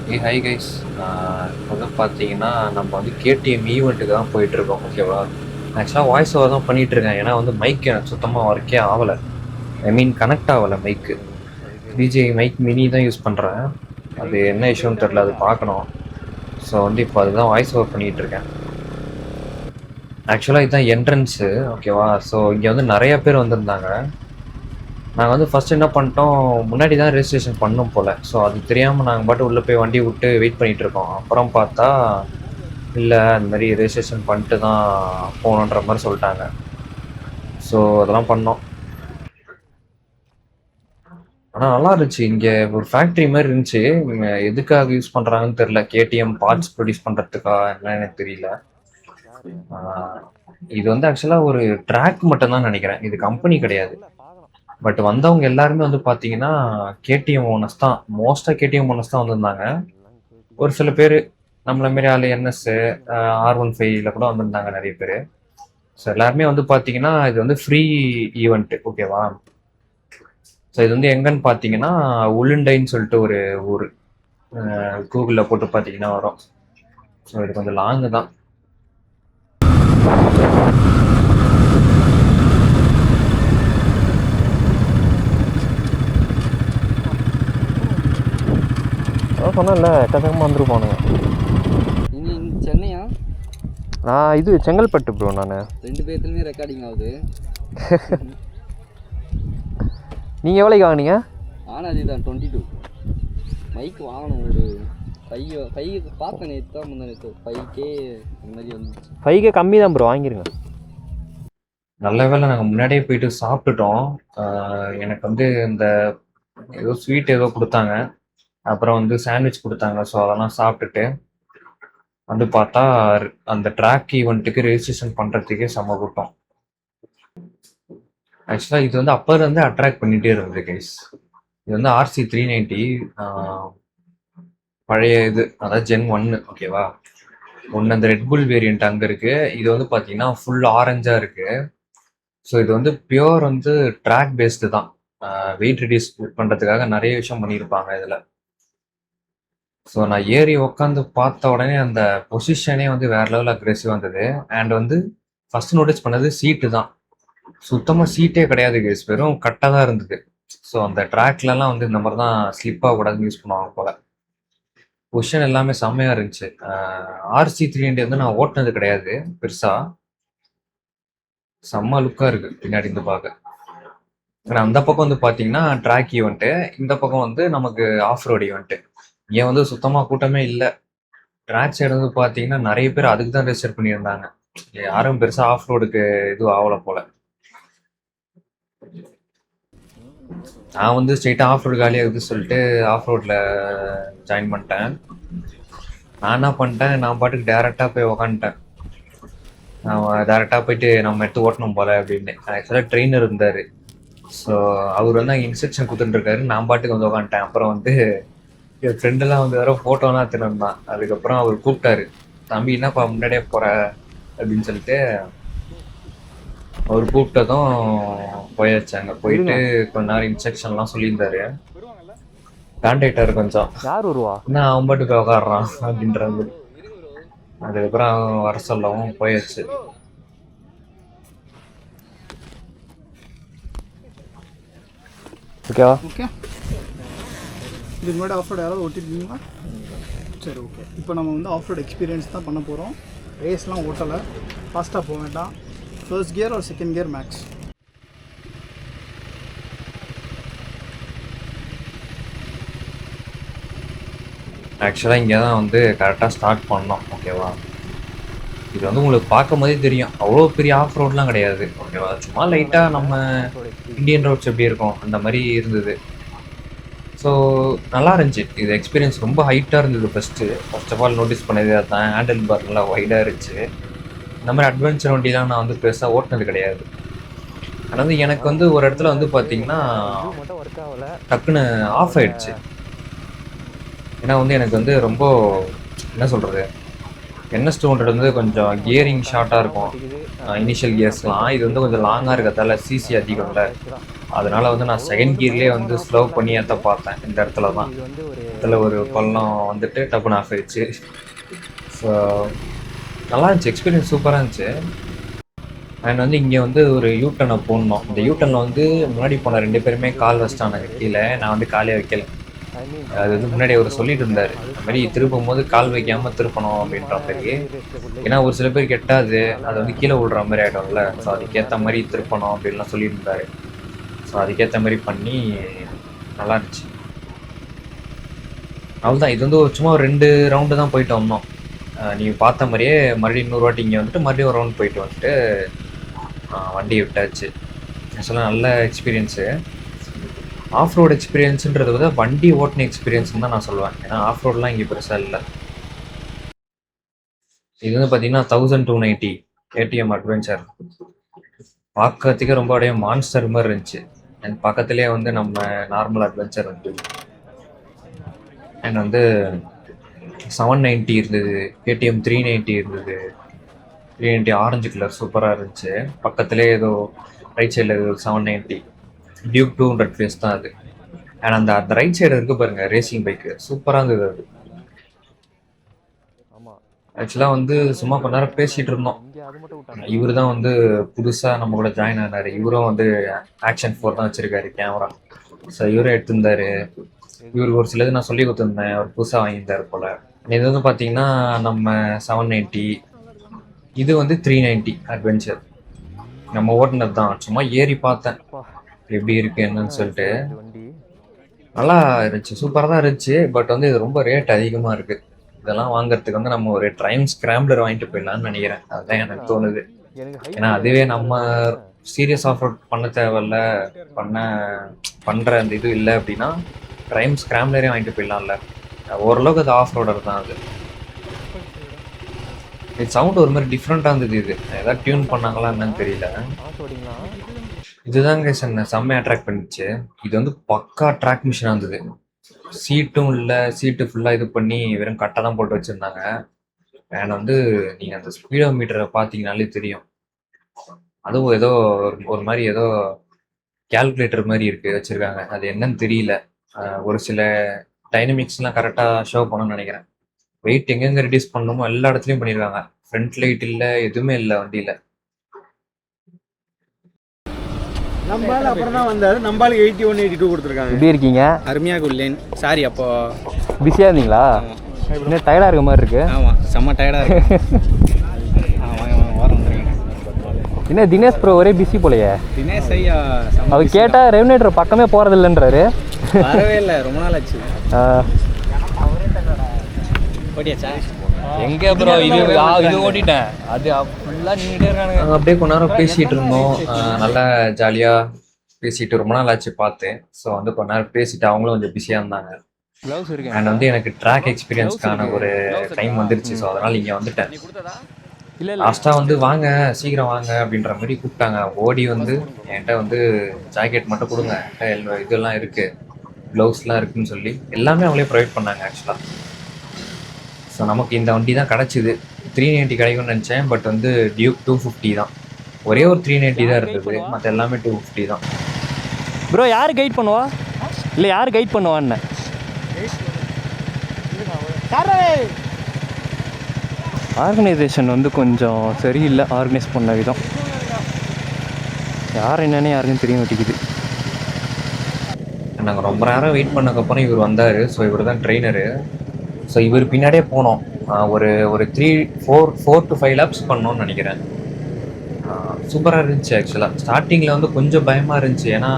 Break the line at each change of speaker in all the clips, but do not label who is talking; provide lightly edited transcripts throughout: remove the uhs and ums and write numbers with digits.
Hi guys. இப்போ வந்து பார்த்தீங்கன்னா நம்ம வந்து கேடிஎம் ஈவெண்ட்டுக்கு தான் போயிட்டுருக்கோம், ஓகேவா? ஆக்சுவலாக வாய்ஸ் ஓவர் தான் பண்ணிகிட்ருக்கேன். ஏன்னா வந்து மைக் எனக்கு சுத்தமாக ஒர்க்கே ஆகலை. ஐ மீன் கனெக்ட் ஆகலை மைக்கு. பிஜே மைக் மினி தான் யூஸ் பண்ணுறேன். அது என்ன இஷ்யூன்னு தெரில, அது பார்க்கணும். ஸோ வந்து இப்போ அதுதான் வாய்ஸ் ஓவர் பண்ணிகிட்ருக்கேன். ஆக்சுவலாக இதுதான் என்ட்ரன்ஸு, ஓகேவா? ஸோ இங்கே வந்து நிறைய பேர் வந்திருந்தாங்க. நாங்கள் வந்து ஃபஸ்ட் என்ன பண்ணிட்டோம், முன்னாடி தான் ரெஜிஸ்ட்ரேஷன் பண்ணோம் போல். ஸோ அது தெரியாமல் நாங்கள் பாட்டு உள்ளே போய் வண்டி விட்டு வெயிட் பண்ணிகிட்ருக்கோம். அப்புறம் பார்த்தா இல்லை, இந்த மாதிரி ரெஜிஸ்ட்ரேஷன் பண்ணிட்டு தான் போகணுன்ற மாதிரி சொல்லிட்டாங்க. ஸோ அதெல்லாம் பண்ணோம். ஆனால் நல்லா இருந்துச்சு. இங்கே ஒரு ஃபேக்ட்ரி மாதிரி இருந்துச்சு. இவங்க எதுக்காக யூஸ் பண்ணுறாங்கன்னு தெரில. கேடிஎம் பார்ட்ஸ் ப்ரொடியூஸ் பண்ணுறதுக்கா என்ன எனக்கு தெரியல. இது வந்து ஆக்சுவலாக ஒரு ட்ராக் மட்டும்தான் நினைக்கிறேன், இது கம்பெனி கிடையாது. பட் வந்தவங்க எல்லாருமே வந்து பார்த்தீங்கன்னா கேடிஎம் ஓனர்ஸ் தான். மோஸ்ட்டாக கேடிஎம் ஓனர்ஸ் தான் வந்திருந்தாங்க. ஒரு சில பேர் நம்மள மாரி ஆள் என்எஸ் R15ல கூட வந்திருந்தாங்க நிறைய பேர். ஸோ எல்லாருமே வந்து பார்த்தீங்கன்னா இது வந்து ஃப்ரீ ஈவெண்ட்டு, ஓகேவா? ஸோ இது வந்து எங்கன்னு பார்த்தீங்கன்னா உளுண்டைன்னு சொல்லிட்டு ஒரு ஊர். கூகுளில் போட்டு பார்த்தீங்கன்னா வரும். ஸோ இது கொஞ்சம் லாங்கு தான். சொன்னேன்ல, எக்கச்சக்கமாக வந்துருப்பானுங்க.
சென்னையா?
நான் இது செங்கல்பட்டு ப்ரோ. நான்
2 பேர்த்துலையுமே ரெக்கார்டிங் ஆகுது.
நீங்கள் எவ்வளோக்கு வாங்கினீங்க?
ஆனால் அதுதான் 22 மைக் வாங்கணும். ஒரு 5 பார்த்தேன் நேற்று தான், முந்தா நேற்று 5K அந்த மாதிரி வந்து
5K கம்மி தான் ப்ரோ, வாங்கிருங்க. நல்ல வேளை நாங்கள் முன்னாடியே போயிட்டு சாப்பிட்டுட்டோம். எனக்கு வந்து இந்த ஏதோ ஸ்வீட் ஏதோ கொடுத்தாங்க, அப்புறம் வந்து சாண்ட்விச் கொடுத்தாங்க. ஸோ அதெல்லாம் சாப்பிட்டுட்டு வந்து பார்த்தா அந்த ட்ராக் ஈவெண்ட்டுக்கு ரெஜிஸ்ட்ரேஷன் பண்ணுறதுக்கே செம்ம கூட்டம். ஆக்சுவலாக இது வந்து அப்போலேருந்து அட்ராக்ட் பண்ணிகிட்டே இருந்தது கைஸ். இது வந்து RC 390 பழைய இது, அதாவது Gen 1, ஓகேவா? ஒன்று அந்த ரெட்புல் வேரியண்ட் அங்கே இருக்குது. இது வந்து பார்த்தீங்கன்னா ஃபுல் ஆரஞ்சாக இருக்குது. ஸோ இது வந்து பியோர் வந்து ட்ராக் பேஸ்டு தான். வெயிட் ரெடியூஸ் பண்ணுறதுக்காக நிறைய விஷயம் பண்ணியிருப்பாங்க இதில். ஸோ நான் ஏறி உட்காந்து பார்த்த உடனே அந்த பொசிஷனே வந்து வேற லெவல் அக்ரெசிவாக இருந்தது. அண்ட் வந்து ஃபர்ஸ்ட் நோட்டீஸ் பண்ணது சீட்டு தான். சுத்தமாக சீட்டே கிடையாது கேஸ், வெறும் கட்டாக தான் இருந்தது. ஸோ அந்த ட்ராக்லலாம் வந்து இந்த மாதிரி தான் ஸ்லிப் ஆகக்கூடாதுன்னு யூஸ் பண்ணுவாங்க போல. பொசிஷன் எல்லாமே செம்மையாக இருந்துச்சு. RC 390 வந்து நான் ஓட்டினது கிடையாது பெருசாக. செம்ம லுக்காக இருக்குது பின்னாடி இருந்து பார்க்க. ஆனால் அந்த பக்கம் வந்து பார்த்தீங்கன்னா ட்ராக் ஈவெண்ட்டு, இந்த பக்கம் வந்து நமக்கு ஆஃப் ரோடு ஈவெண்ட்டு. ஏன் வந்து சுத்தமாக கூட்டமே இல்லை. ட்ராக் சைடு வந்து பார்த்தீங்கன்னா நிறைய பேர் அதுக்கு தான் ரெஜிஸ்டர் பண்ணியிருந்தாங்க. யாரும் பெருசாக ஆஃப் ரோடுக்கு இது ஆகலை போல. நான் வந்து ஸ்ட்ரெயிட்டாக ஆஃப் ரோடு காலியாக இருக்குதுன்னு சொல்லிட்டு ஆஃப் ரோட்டில் ஜாயின் பண்ணிட்டேன். நான் என்ன பண்ணிட்டேன், நான் பாட்டுக்கு டேரெக்டாக போய் உக்காந்துட்டேன். நான் டேரெக்டாக போயிட்டு நம்ம எடுத்து ஓட்டணும் போல அப்படின்னு. ஆக்சுவலாக ட்ரெயினர் இருந்தார். ஸோ அவர் வந்து அங்கே இன்ஸ்ட்ரக்ஷன் கொடுத்துட்டுருக்காரு. நான் பாட்டுக்கு வந்து உக்காந்துட்டேன். அப்புறம் வந்து என் ஃப்ரெண்டெல்லாம் வந்து வேறு ஃபோட்டோலாம் திருந்தான். அதுக்கப்புறம் அவர் கூப்பிட்டாரு, தம்பி என்னப்பா முன்னாடியே போகிற அப்படின்னு சொல்லிட்டு அவர் கூப்பிட்டதும் போயாச்சு. அங்கே போயிட்டு கொஞ்ச நேரம் இன்ஸ்ட்ரக்ஷன்லாம் சொல்லியிருந்தாரு. கான்டாக்டாரு கொஞ்சம், யார் வருவா நான் அவன் பாட்டு போய் உக்காடுறான் அப்படின்றது. அதுக்கப்புறம் அவன் வர சொல்லவும் போயாச்சு. ஓகேவா?
ஓகே. இதுக்கு முன்னாடி ஆஃப் ரோட் யாராவது ஓட்டிருக்கீங்களா? சரி, ஓகே. இப்போ நம்ம வந்து ஆஃப் ரோட் எக்ஸ்பீரியன்ஸ் தான் பண்ண போகிறோம். ரேஸ்லாம் ஓட்டலை, ஃபாஸ்ட்டாக போக வேண்டாம். ஃபர்ஸ்ட் கியர் ஒரு செகண்ட் கியர் மேக்ஸ்.
ஆக்சுவலாக இங்கே தான் வந்து கரெக்டாக ஸ்டார்ட் பண்ணோம், ஓகேவா? இது வந்து உங்களுக்கு பார்க்கும் போதே தெரியும், அவ்வளோ பெரிய ஆஃப் ரோட்லாம் கிடையாது, ஓகேவா? சும்மா லைட்டாக நம்ம இந்தியன் ரோட்ஸ் எப்படி இருக்கும் அந்த மாதிரி இருந்தது. ஸோ நல்லா இருந்துச்சு. இது எக்ஸ்பீரியன்ஸ் ரொம்ப ஹைட்டாக இருந்தது. ஃபர்ஸ்ட் ஆஃப் ஆல் நோட்டீஸ் பண்ணது அதுதான். ஹேண்டில் பார் நல்லா வைடாக இருந்துச்சு. இந்த மாதிரி அட்வென்ச்சர் வண்டிலாம் நான் வந்து பெருசாக ஓட்டினது கிடையாது. ஆனால் வந்து எனக்கு வந்து ஒரு இடத்துல வந்து பார்த்தீங்கன்னா டக்குன்னு ஆஃப் ஆயிடுச்சு. ஏன்னா வந்து எனக்கு வந்து ரொம்ப என்ன சொல்கிறது, NS 200 வந்து கொஞ்சம் கியரிங் ஷார்ட்டாக இருக்கும், இனிஷியல் கியர்ஸ்லாம். இது வந்து கொஞ்சம் லாங்காக இருக்கிறதால சிசி அதிகம் இல்லை. அதனால வந்து நான் செகண்ட் கியர்லேயே வந்து ஸ்லோ பண்ணி ஏற்ற பார்த்தேன். இந்த இடத்துல தான்
இது வந்து ஒரு
இதில் ஒரு பள்ளம் வந்துட்டு டப்புன்னு ஆஃப் ஆயிடுச்சு. ஸோ நல்லா இருந்துச்சு, எக்ஸ்பீரியன்ஸ் சூப்பராக இருந்துச்சு. அண்ட் வந்து இங்கே வந்து ஒரு யூட்டனை போடணும். இந்த யூட்டனில் வந்து முன்னாடி போன 2 பேருமே கால் வச்சிட்டானுங்க கீழே. நான் வந்து காலே வைக்கல.
ஐ மீன்
அது வந்து முன்னாடி அவர் சொல்லிட்டு இருந்தார், இந்த மாதிரி திருப்பும் போது கால் வைக்காமல் திருப்பணும் அப்படின்ற மாதிரி. ஏன்னா ஒரு சில பேர் கெட்டாது, அது வந்து கீழே விழுற மாதிரி ஆகிடும்ல. ஸோ அதுக்கேற்ற மாதிரி திருப்பணும் அப்படின்லாம் சொல்லியிருந்தாரு. ஸோ அதுக்கேற்ற மாதிரி பண்ணி நல்லா இருந்துச்சு. அவ்வளோதான். இது வந்து சும்மா ஒரு 2 ரவுண்டு தான் போயிட்டு வந்தோம். நீங்கள் பார்த்த மாதிரியே மறுபடியும் 100 வாட்டி இங்கே வந்துட்டு மறுபடியும் ஒரு ரவுண்ட் போயிட்டு வந்துட்டு வண்டியை விட்டாச்சு. ஆக்சுவலாக நல்ல எக்ஸ்பீரியன்ஸு. ஆஃப் ரோடு எக்ஸ்பீரியன்ஸுன்றதை விட வண்டி ஓட்டின எக்ஸ்பீரியன்ஸ்னு தான் நான் சொல்லுவேன். ஏன்னா ஆஃப் ரோடெலாம் இங்கே பெருசாக இல்லை. இது வந்து பார்த்தீங்கன்னா 1290 KTM அட்வென்ச்சர். பார்க்கறதுக்கே ரொம்ப அப்படியே மான்ஸ்டர் மாதிரி இருந்துச்சு. அண்ட் பக்கத்துலேயே வந்து நம்ம நார்மல் அட்வென்ச்சர் வந்து அண்ட் வந்து 790 இருந்தது, KTM 390 இருந்தது. 390 ஆரஞ்சு கலர் சூப்பராக இருந்துச்சு. பக்கத்துலேயே ஏதோ ரைட் சைடில் 790 டியூக் 200 ஃபேஸ் தான் அது. அண்ட் அந்த ரைட் சைடு இருக்குது பாருங்கள் ரேசிங் பைக்கு, சூப்பராக இருந்தது அது.
ஆமாம்
ஆக்சுவலாக வந்து சும்மா கொஞ்ச நேரம் பேசிகிட்டு இருந்தோம்.
இங்கே அது மட்டும் விட்டாங்க.
இவர் தான் வந்து புதுசாக நம்ம கூட ஜாயின் ஆனார். இவரும் வந்து ஆக்ஷன் 4 தான் வச்சுருக்காரு கேமரா. ஸோ இவரும் எடுத்திருந்தாரு. இவருக்கு ஒரு சிலது நான் சொல்லி கொடுத்துருந்தேன், அவர் புதுசாக வாங்கியிருந்தார் போல். இது வந்து பார்த்தீங்கன்னா நம்ம 790, இது வந்து 390 அட்வென்ச்சர். நம்ம ஓட்டுனது தான், சும்மா ஏறி பார்த்தேன் எப்படி இருக்கு என்னன்னு சொல்லிட்டு.
இந்த வண்டி
நல்லா இருந்துச்சு, சூப்பராக தான் இருந்துச்சு. பட் வந்து இது ரொம்ப ரேட் அதிகமாக இருக்குது. இதெல்லாம் வாங்குறதுக்கு வந்து நம்ம ஒரு ட்ரைம் ஸ்கிராம்பிளர் வாங்கிட்டு போயிடலான்னு நினைக்கிறேன். அதுதான் எனக்கு தோணுது.
எனக்கு
ஏன்னா அதுவே நம்ம சீரியஸ் ஆஃப் ரோட் பண்ண தேவையில்ல, பண்ணுற அந்த இது இல்லை அப்படின்னா ட்ரைம் ஸ்கிராம்பிளரே வாங்கிட்டு போயிடலாம்ல. ஓரளவுக்கு அது ஆஃப் ரோடர் தான் அது. இது சவுண்ட் ஒரு மாதிரி டிஃப்ரெண்ட்டாக இருந்தது. இது ஏதாவது டியூன் பண்ணாங்களா என்னன்னு தெரியல.
ஆஃப் ரோடிங்களா?
இதுதாங்க என்ன செம்மையாக அட்ராக்ட் பண்ணிச்சு. இது வந்து பக்கா ட்ராக் மிஷினாக இருந்தது. சீட்டும் இல்லை, சீட்டு ஃபுல்லாக இது பண்ணி வெறும் கட்டை தான் போட்டு வச்சுருந்தாங்க. அண்ட் வந்து நீங்கள் அந்த ஸ்பீடோ மீட்டரை பார்த்தீங்கனாலே தெரியும். அதுவும் ஏதோ ஒரு மாதிரி ஏதோ கேல்குலேட்டர் மாதிரி இருக்குது வச்சுருக்காங்க. அது என்னன்னு தெரியல. ஒரு சில டைனமிக்ஸ்லாம் கரெக்டாக ஷோ பண்ணணும்னு நினைக்கிறேன். வெயிட் எங்கெங்கே ரெடியூஸ் பண்ணணுமோ எல்லா இடத்துலையும் பண்ணியிருக்காங்க. ஃப்ரண்ட் லைட் இல்லை, எதுவுமே இல்லை வண்டியில்.
நம்பால் அப்புறம் தான் வந்தார். நம்பாலுக்கு 81 82 கொடுத்துருக்காங்க.
எப்படி இருக்கீங்க?
அருமையாக உள்ளேன். சாரி அப்போ
பிஸியாக இருந்தீங்களா? இன்னும் டயர்டாக இருக்க மாதிரி இருக்கு.
ஆமாம், செம்ம டயர்டாக இருக்கு. வாங்க வாரம் வந்துருங்க.
என்ன தினேஷ் ப்ரோ ஒரே பிஸி போலையே.
தினேஷ் ஐயா
அவர் கேட்டால் ரெவனேட்டர் பக்கமே போகிறது இல்லைன்றாரு.
வரவே இல்லை, ரொம்ப நாள் ஆச்சு. ஓட்டியாச்சா?
எங்கே ப்ரோ இது ஓட்டிட்டேன். அது ஃபுல்லாக நின்றுட்டே இருக்கானுங்க.
நாங்கள் அப்படியே கொஞ்ச நேரம் பேசிகிட்டு இருந்தோம். நல்லா ஜாலியாக பேசிட்டு ரொம்ப நாள் ஆச்சு பார்த்தேன். ஸோ வந்து கொஞ்ச நேரம் பேசிட்டு அவங்களும் கொஞ்சம் பிஸியாக இருந்தாங்க.
க்ளவுஸ் இருக்கு.
அண்ட் வந்து எனக்கு ட்ராக் எக்ஸ்பீரியன்ஸ்க்கான ஒரு டைம் வந்துருச்சு. ஸோ அதனால் இங்கே வந்துட்டேன்.
இல்லை
லாஸ்ட்டாக வந்து வாங்க சீக்கிரம் வாங்க அப்படின்ற மாதிரி கூப்பிட்டாங்க. ஓடி வந்து என்கிட்ட வந்து ஜாக்கெட் மட்டும் கொடுங்க, இதெல்லாம் இருக்குது, க்ளவுஸ்லாம் இருக்குதுன்னு சொல்லி எல்லாமே அவங்களே ப்ரொவைட் பண்ணாங்க ஆக்சுவலாக. ஸோ நமக்கு இந்த வண்டி தான் கிடச்சிது. 390 கிடைக்கும்னு நினச்சேன். பட் வந்து டியூக் 250 தான். ஒரே ஒரு 390 தான் இருந்தது, மற்ற எல்லாமே 250 தான்.
ப்ரோ யார் கைட் பண்ணுவா? இல்லை யார் கைட் பண்ணுவான்னு ஆர்கனைசேஷன் வந்து கொஞ்சம் சரியில்லை. ஆர்கனைஸ் பண்ண விதம் யார் என்னன்னு யாருக்கும் தெரிய மாட்டேங்குது.
நாங்கள் ரொம்ப நேரம் வெயிட் பண்ணக்கப்புறம் இவர் வந்தார். ஸோ இவர் தான் ட்ரெயினரு. ஸோ இவர் பின்னாடியே போனோம். ஒரு 4 to 5 laps பண்ணோன்னு நினைக்கிறேன். சூப்பராக இருந்துச்சு. ஆக்சுவலாக ஸ்டார்டிங்கில் வந்து கொஞ்சம் பயமாக இருந்துச்சு. ஏன்னா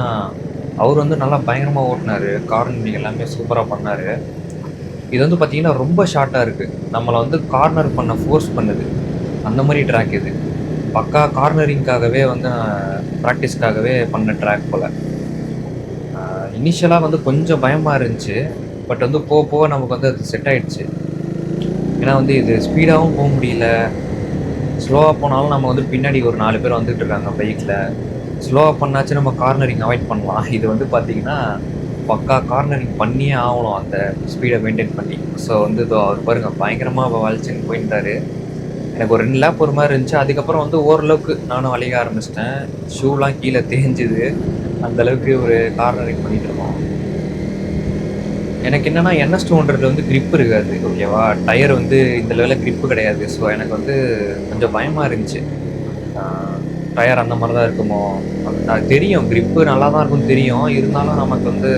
அவர் வந்து நல்லா பயங்கரமாக ஓட்டினார். கார்னரிங் எல்லாமே சூப்பராக பண்ணார். இது வந்து பார்த்திங்கன்னா ரொம்ப ஷார்ட்டாக இருக்குது. நம்மளை வந்து கார்னர் பண்ண ஃபோர்ஸ் பண்ணுது. அந்த மாதிரி ட்ராக் இது. பக்கா கார்னரிங்காகவே வந்து ப்ராக்டிஸ்க்காகவே பண்ண ட்ராக் போல். இனிஷியலாக வந்து கொஞ்சம் பயமாக இருந்துச்சு. பட் வந்து போக போக நமக்கு வந்து அது செட் ஆகிடுச்சு. ஏன்னா வந்து இது ஸ்பீடாகவும் போக முடியல, ஸ்லோவாக போனாலும் நம்ம வந்து பின்னாடி ஒரு 4 பேர் வந்துட்டு இருக்காங்க பைக்கில். ஸ்லோவாக பண்ணாச்சு நம்ம கார்னரிங் அவாய்ட் பண்ணலாம். இது வந்து பார்த்திங்கன்னா பக்கா கார்னரிங் பண்ணியே ஆகணும் அந்த ஸ்பீடை மெயின்டைன் பண்ணி. ஸோ வந்து இதோ அவர் பாருங்கள் பயங்கரமாக வளைச்சுன்னு போயிருந்தார். எனக்கு ஒரு 2 லேப் ஒரு மாதிரி இருந்துச்சு. அதுக்கப்புறம் வந்து ஓரளவுக்கு நானும் வளைய ஆரம்பிச்சிட்டேன். ஷூலாம் கீழே தேஞ்சுது. அந்த அளவுக்கு ஒரு கார்னரிங் பண்ணிட்டு இருக்கோம். எனக்கு என்னன்னா NS200 வந்து grip இருக்காது, ஓகேவா? டயர் வந்து இந்த லெவலில் grip கிடையாது. ஸோ எனக்கு வந்து கொஞ்சம் பயமாக இருந்துச்சு. டயர் அந்த மாதிரி தான் இருக்குமோ, அது தெரியும் grip நல்லா தான் இருக்கும்னு தெரியும். இருந்தாலும் நமக்கு வந்து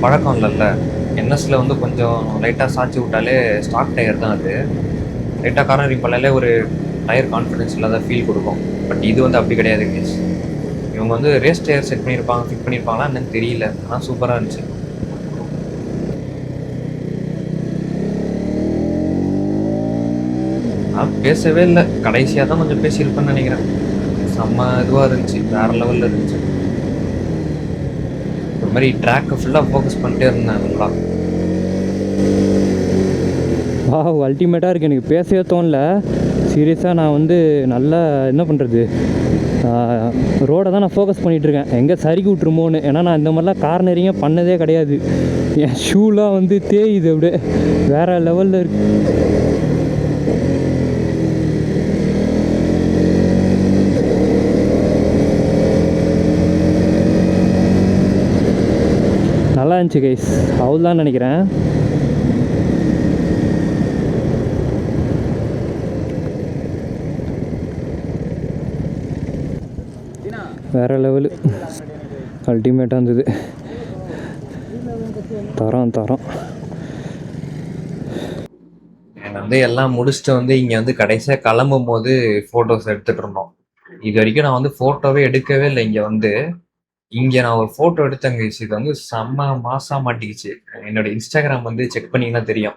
பழக்கம் இல்லைல்ல. NSல வந்து கொஞ்சம் லைட்டாக சாய்ச்சி விட்டாலே ஸ்டாக் டயர் தான் அது. லைட்டாக கார்னரிங் பண்ணாலே ஒரு டயர் கான்ஃபிடன்ஸ் இல்லாத ஃபீல் கொடுக்கும். பட் இது வந்து அப்படி கிடையாது கேஸ். இவங்க வந்து ரேஸ் டயர் செட் பண்ணியிருப்பாங்க, ஃபிட் பண்ணியிருப்பாங்களா என்னன்னு தெரியல. ஆனால் சூப்பராக இருந்துச்சு. நான் பேசவே இல்லை, கடைசியாக தான் கொஞ்சம் பேசியிருப்பேன்னு நினைக்கிறேன். செம்ம இதுவாக இருந்துச்சு, வேறு லெவலில் இருந்துச்சு. ஒரு மாதிரி ட்ராக்கை ஃபுல்லாக ஃபோக்கஸ் பண்ணிட்டே இருந்தேன் நல்லா.
அல்டிமேட்டாக இருக்குது. எனக்கு பேசவே தோணல சீரியஸாக. நான் வந்து நல்லா என்ன பண்ணுறது, ரோடை தான் நான் ஃபோக்கஸ் பண்ணிகிட்ருக்கேன், எங்கே சறுக்கி விட்ருமோன்னு. ஏன்னா நான் இந்த மாதிரிலாம் கார்னரிங்கே பண்ணதே கிடையாது. என் ஷூலாம் வந்து தேயுது, அப்படியே வேறு லெவலில் இருக்கு. நல்லா இருந்துச்சு கைஸ், அவ்வளோதான் நினைக்கிறேன். வேறு லெவலு, அல்டிமேட்டாக இருந்தது. தரம்
நான் வந்து எல்லாம் முடிச்சுட்டு வந்து இங்கே வந்து கடைசியாக கிளம்பும் போது ஃபோட்டோஸ் எடுத்துகிட்டு இருந்தோம். இது வரைக்கும் நான் வந்து ஃபோட்டோவே எடுக்கவே இல்லை. இங்கே நான் ஒரு ஃபோட்டோ எடுத்தேங்க. இது வந்து செம்ம மாசாக மாட்டிக்கிச்சு. என்னோட இன்ஸ்டாகிராம் வந்து செக் பண்ணிங்கன்னா தெரியும்.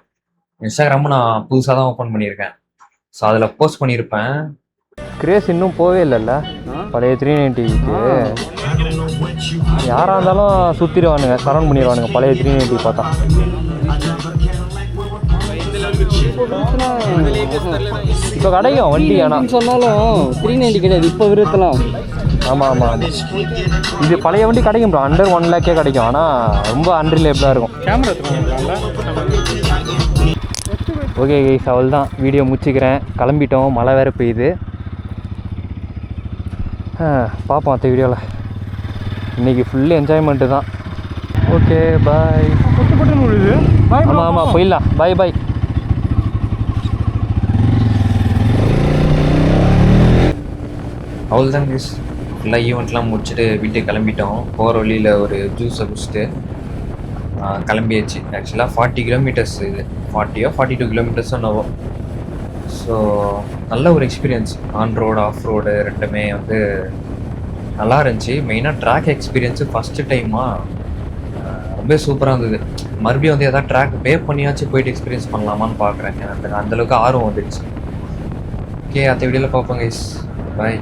இன்ஸ்டாகிராமும் நான் புதுசாக தான் ஓப்பன் பண்ணியிருக்கேன். ஸோ அதில் போஸ்ட் பண்ணியிருப்பேன்.
கிரேஸ் இன்னும் போவே இல்லைல்ல பழைய 390க்கு. யாராக இருந்தாலும் சுற்றிடுவானுங்க, சரௌண்ட் பண்ணிடுவானுங்க பழைய 390 பார்த்தா. இப்போ கிடைக்கும் வண்டி, ஆனால்
சொன்னாலும் 390 கிடையாது இப்போ விருத்தலாம்.
ஆமாம். இது பழைய வண்டி கிடைக்கும் ப்ரோ, அண்டர் 1 லேக்கே கிடைக்கும். ஆனால் ரொம்ப அன்ரிலேபிளாக இருக்கும். ஓகே கைஸ், அவள் தான் வீடியோ முடிச்சுக்கிறேன். கிளம்பிட்டோம், மழை வேறு பெய்யுது. பார்ப்போம் அடுத்த வீடியோவில். இன்றைக்கி ஃபுல்லு என்ஜாய்மெண்ட்டு தான். Okay bye. ஆமாம் போயிடலாம். பாய்.
அவ்வளோதான் கைஸ், ஃபுல்லாக ஈவெண்ட்லாம் முடிச்சுட்டு வீட்டுக்கு கிளம்பிட்டோம். போகிற வழியில் ஒரு ஜூஸை குடிச்சிட்டு கிளம்பியாச்சு. ஆக்சுவலாக 40 கிலோமீட்டர்ஸ், இது 42 கிலோமீட்டர்ஸ் என்னவோ. ஸோ நல்ல ஒரு experience. On road off road ரெண்டுமே வந்து நல்லா இருந்துச்சு. மெயினாக ட்ராக் எக்ஸ்பீரியன்ஸு ஃபஸ்ட்டு டைமாக ரொம்ப சூப்பராக இருந்தது. மறுபடியும் வந்து எதாவது ட்ராக் பே பண்ணியாச்சும் போயிட்டு எக்ஸ்பீரியன்ஸ் பண்ணலாமான்னு பார்க்குறேன். எனக்கு அந்தளவுக்கு ஆர்வம் வந்துடுச்சு. ஓகே, அடுத்த வீடியோவில் பார்ப்போம் கைஸ். பாய்.